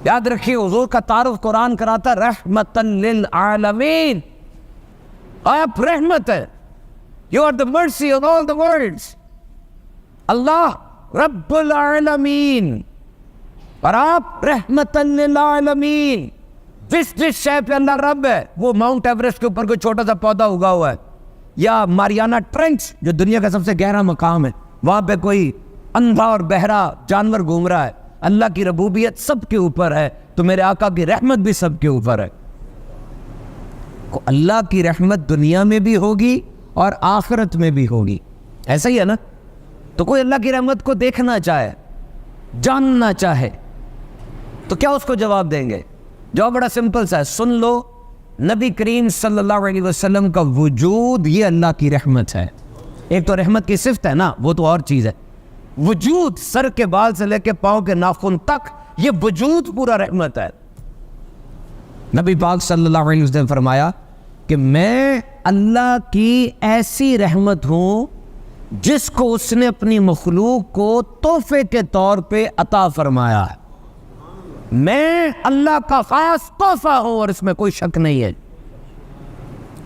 یاد رکھیے حضور کا تعارف قرآن کراتا رحمتن للعالمین، آپ رحمت ہے، یو آر دا مرسی آن آل دا ورلڈز، اللہ رب العالمین اور آپ رحمتن للعالمین۔ جس شے پہ اللہ رب ہے، وہ ماؤنٹ ایوریسٹ کے اوپر کوئی چھوٹا سا پودا اگا ہوا ہے، یا ماریانا ٹرنچ جو دنیا کا سب سے گہرا مقام ہے، وہاں پہ کوئی اندھا اور بہرا جانور گھوم رہا ہے، اللہ کی ربوبیت سب کے اوپر ہے، تو میرے آقا کی رحمت بھی سب کے اوپر ہے۔ اللہ کی رحمت دنیا میں بھی ہوگی اور آخرت میں بھی ہوگی، ایسا ہی ہے نا؟ تو کوئی اللہ کی رحمت کو دیکھنا چاہے، جاننا چاہے تو کیا اس کو جواب دیں گے؟ جواب بڑا سمپل سا ہے، سن لو، نبی کریم صلی اللہ علیہ وسلم کا وجود یہ اللہ کی رحمت ہے۔ ایک تو رحمت کی صفت ہے نا، وہ تو اور چیز ہے، وجود سر کے بال سے لے کے پاؤں کے ناخن تک یہ وجود پورا رحمت ہے۔ نبی پاک صلی اللہ علیہ وسلم نے فرمایا کہ میں اللہ کی ایسی رحمت ہوں جس کو اس نے اپنی مخلوق کو تحفے کے طور پہ عطا فرمایا ہے۔ میں اللہ کا خاص تحفہ ہوں اور اس میں کوئی شک نہیں ہے۔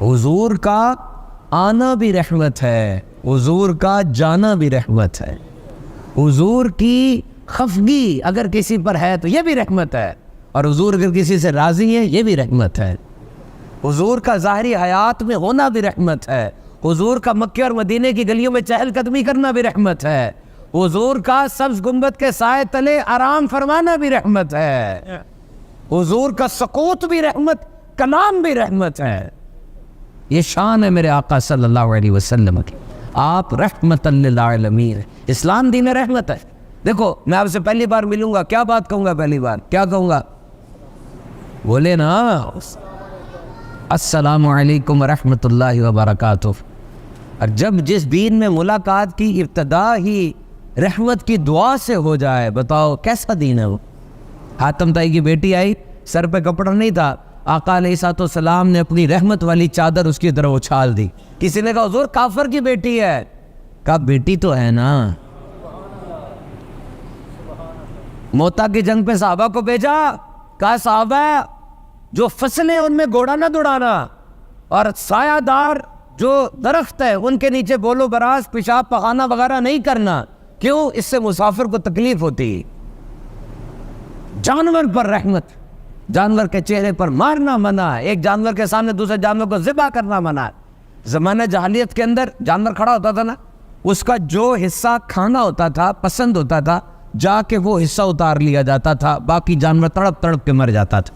حضور کا آنا بھی رحمت ہے، حضور کا جانا بھی رحمت ہے، حضور کی خفگی اگر کسی پر ہے تو یہ بھی رحمت ہے، اور حضور اگر کسی سے راضی ہے یہ بھی رحمت ہے۔ حضور کا ظاہری حیات میں ہونا بھی رحمت ہے، حضور کا مکے اور مدینے کی گلیوں میں چہل قدمی کرنا بھی رحمت ہے، حضور کا سبز گنبد کے سائے تلے آرام فرمانا بھی رحمت ہے، حضور کا سکوت بھی رحمت، کلام بھی رحمت ہے۔ یہ شان ہے میرے آقا صلی اللہ علیہ وسلم کی، آپ رحمت للعالمین۔ اسلام دین رحمت ہے۔ دیکھو میں آپ سے پہلی بار ملوں گا، کیا بات کہوں گا؟ پہلی بار کیا کہوں گا؟ بولے نا، السلام علیکم ورحمۃ اللہ وبرکاتہ۔ اور جب جس دین میں ملاقات کی ابتدا ہی رحمت کی دعا سے ہو جائے، بتاؤ کیسا دین ہے وہ؟ حاتم طائی کی بیٹی آئی، سر پہ کپڑا نہیں تھا، آقا علیہ السلام نے اپنی رحمت والی چادر اس کی طرف اچھال دی۔ کسی نے کہا حضور کافر کی بیٹی ہے، کہا بیٹی تو ہے نا۔ موتا کی جنگ پہ صحابہ کو بھیجا، کہا صحابہ جو فصلیں ان میں گھوڑا نہ دوڑانا، اور سایہ دار جو درخت ہے ان کے نیچے بولو براز پیشاب پخانہ وغیرہ نہیں کرنا، کیوں؟ اس سے مسافر کو تکلیف ہوتی۔ جانور پر رحمت، جانور کے چہرے پر مارنا منع ہے، ایک جانور کے سامنے دوسرے جانور کو ذبح کرنا منع ہے۔ زمانہ جاہلیت کے اندر جانور کھڑا ہوتا تھا نا، اس کا جو حصہ کھانا ہوتا تھا، پسند ہوتا تھا، جا کے وہ حصہ اتار لیا جاتا تھا، باقی جانور تڑپ تڑپ کے مر جاتا تھا۔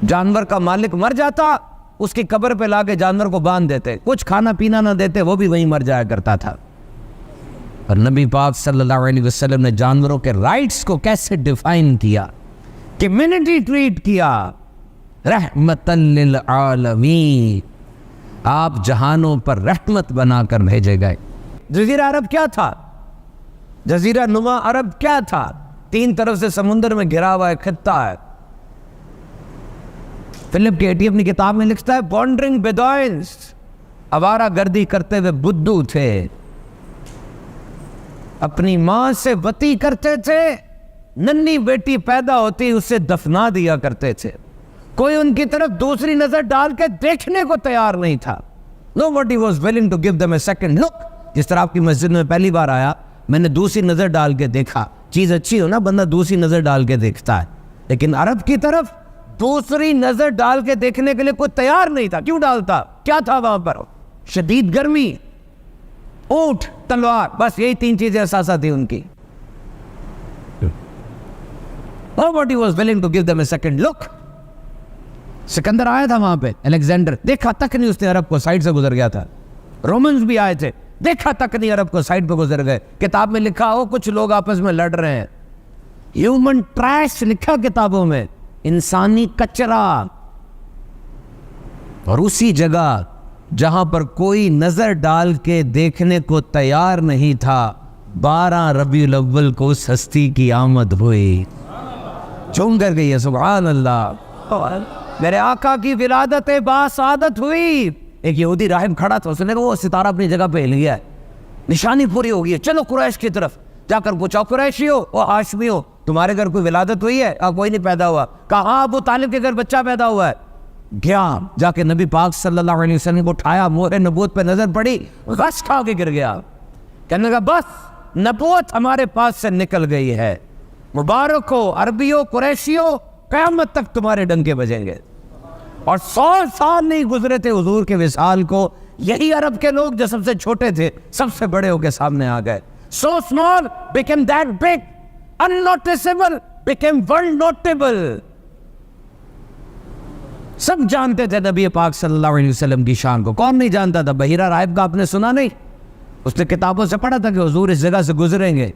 جانور کا مالک مر جاتا، اس کی قبر پہ لا کے جانور کو باندھ دیتے، کچھ کھانا پینا نہ دیتے، وہ بھی وہیں مر جایا کرتا تھا۔ اور نبی پاک صلی اللہ علیہ وسلم نے جانوروں کے رائٹس کو کیسے ڈیفائن کیا، کمیونٹی ٹریٹ کیا، رحمتن للعالمین، آپ جہانوں پر رحمت بنا کر بھیجے گئے۔ جزیرہ عرب کیا تھا؟ جزیرہ نما عرب کیا تھا؟ تین طرف سے سمندر میں گھرا ہوا ہے، خطہ ہے۔ فلپ کیٹی اپنی کتاب میں لکھتا ہے وانڈرنگ بیدوائنز، آوارہ گردی کرتے ہوئے بدو تھے، اپنی ماں سے وطی کرتے تھے، ننھی بیٹی پیدا ہوتی اسے دفنا دیا کرتے تھے، کوئی ان کی طرف دوسری نظر ڈال کے دیکھنے کو تیار نہیں تھا۔ Nobody was willing to give them a second look۔ جس طرح آپ کی مسجد میں پہلی بار آیا، میں نے دوسری نظر ڈال کے دیکھا، چیز اچھی ہو نا بندہ دوسری نظر ڈال کے دیکھتا ہے، لیکن عرب کی طرف دوسری نظر ڈال کے دیکھنے کے لیے کوئی تیار نہیں تھا۔ کیوں ڈالتا؟ کیا تھا وہاں پر؟ شدید گرمی، اونٹ، تلوار، بس یہی تین چیزیں اثاثہ تھی ان کی۔ Nobody was willing to give them a second look۔ Sikandar آیا تھا وہاں پہ، الیگزینڈر، دیکھا تک نہیں اس نے عرب کو، سائڈ سے گزر گیا تھا۔ رومنز بھی آئے تھے، دیکھا تک نہیں عرب کو، سائڈ پہ گزر گئے۔ کتاب میں لکھا ہو کچھ لوگ آپس میں لڑ رہے ہیں، ہیومن ٹریش لکھا کتابوں میں، انسانی کچرا۔ اور اسی جگہ جہاں پر کوئی نظر ڈال کے دیکھنے کو تیار نہیں تھا، 12 ربیع الاول کو اس ہستی کی آمد ہوئی، چون کر گئی ہے۔ سبحان اللہ، میرے آقا کی ولادت باسعادت ہوئی۔ ایک یہودی راہب کھڑا تھا، اس نے کہا وہ ستارہ اپنی جگہ پہ ہل گیا ہے، نشانی پوری ہو گئی ہے، چلو قریش کی طرف۔ جا کر پوچھا قریشی ہو وہ ہاشمی ہو، تمہارے گھر کوئی ولادت ہوئی ہے؟ کوئی نہیں پیدا ہوا. کہا ہاں ابو طالب کے گھر بچہ پیدا ہوا ہے. گیا جا کے نبی پاک صلی اللہ علیہ وسلم کو اٹھایا, مہر نبوت پہ نظر پڑی, غش کھا کے گر گیا. کہنے لگا بس نبوت ہمارے پاس سے نکل گئی ہے, مبارک ہو عربیوں قریشیوں, قیامت تک تمہارے ڈنکے بجیں گے. اور 100 سال نہیں گزرے تھے حضور کے وصال کو, یہی عرب کے لوگ جو سب سے چھوٹے تھے سب سے بڑے ہو کے سامنے آ گئے. So small became that big, unnoticeable became world notable. سب جانتے تھے نبی پاک صلی اللہ علیہ وسلم کی شان کو. کون نہیں جانتا تھا؟ بحیرہ راہب کا آپ نے سنا نہیں؟ اس نے کتابوں سے پڑھا تھا کہ حضور اس جگہ سے گزریں گے.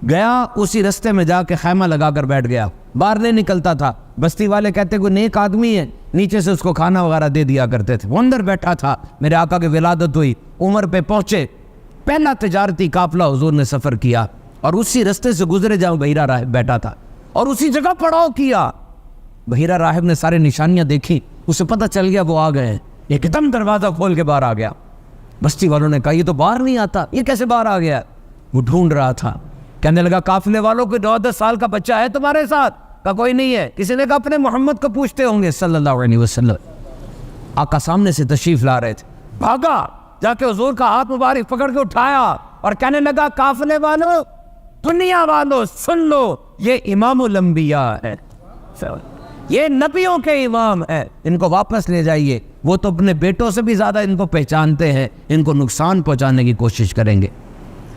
گیا اسی رستے میں جا کے خیمہ لگا کر بیٹھ گیا, باہر نہیں نکلتا تھا. بستی والے کہتے کوئی نیک آدمی ہے, نیچے سے اس کو کھانا وغیرہ دے دیا کرتے تھے. وہ اندر بیٹھا تھا. میرے آقا کی ولادت ہوئی, عمر پہ پہنچے, پہلا تجارتی قافلہ حضور نے سفر کیا اور اسی رستے سے گزرے جہاں بحیرہ راہب بیٹھا تھا اور اسی جگہ پڑاؤ کیا. بحیرہ راہب نے سارے نشانیاں دیکھی, اسے پتہ چل گیا وہ آ گئے ہیں. ایک دم دروازہ کھول کے باہر آ گیا. بستی والوں نے کہا یہ تو باہر نہیں آتا, یہ کیسے باہر آ گیا؟ وہ ڈھونڈ رہا تھا. کہنے لگا قافلے والوں کوئی 9-10 سال کا بچہ ہے تمہارے ساتھ؟ کہا کوئی نہیں ہے. کسی نے کہا اپنے محمد کو پوچھتے ہوں گے صلی اللہ علیہ وسلم. آقا سامنے سے تشریف لا رہے تھے, بھاگا جا کے حضور کا ہاتھ مبارک پکڑ کے اٹھایا اور کہنے لگا قافلے والوں, دنیا والوں سن لو, یہ امام الانبیاء ہے, یہ نبیوں کے امام ہے, ان کو واپس لے جائیے. وہ تو اپنے بیٹوں سے بھی زیادہ ان کو پہچانتے ہیں, ان کو نقصان پہنچانے کی کوشش کریں گے.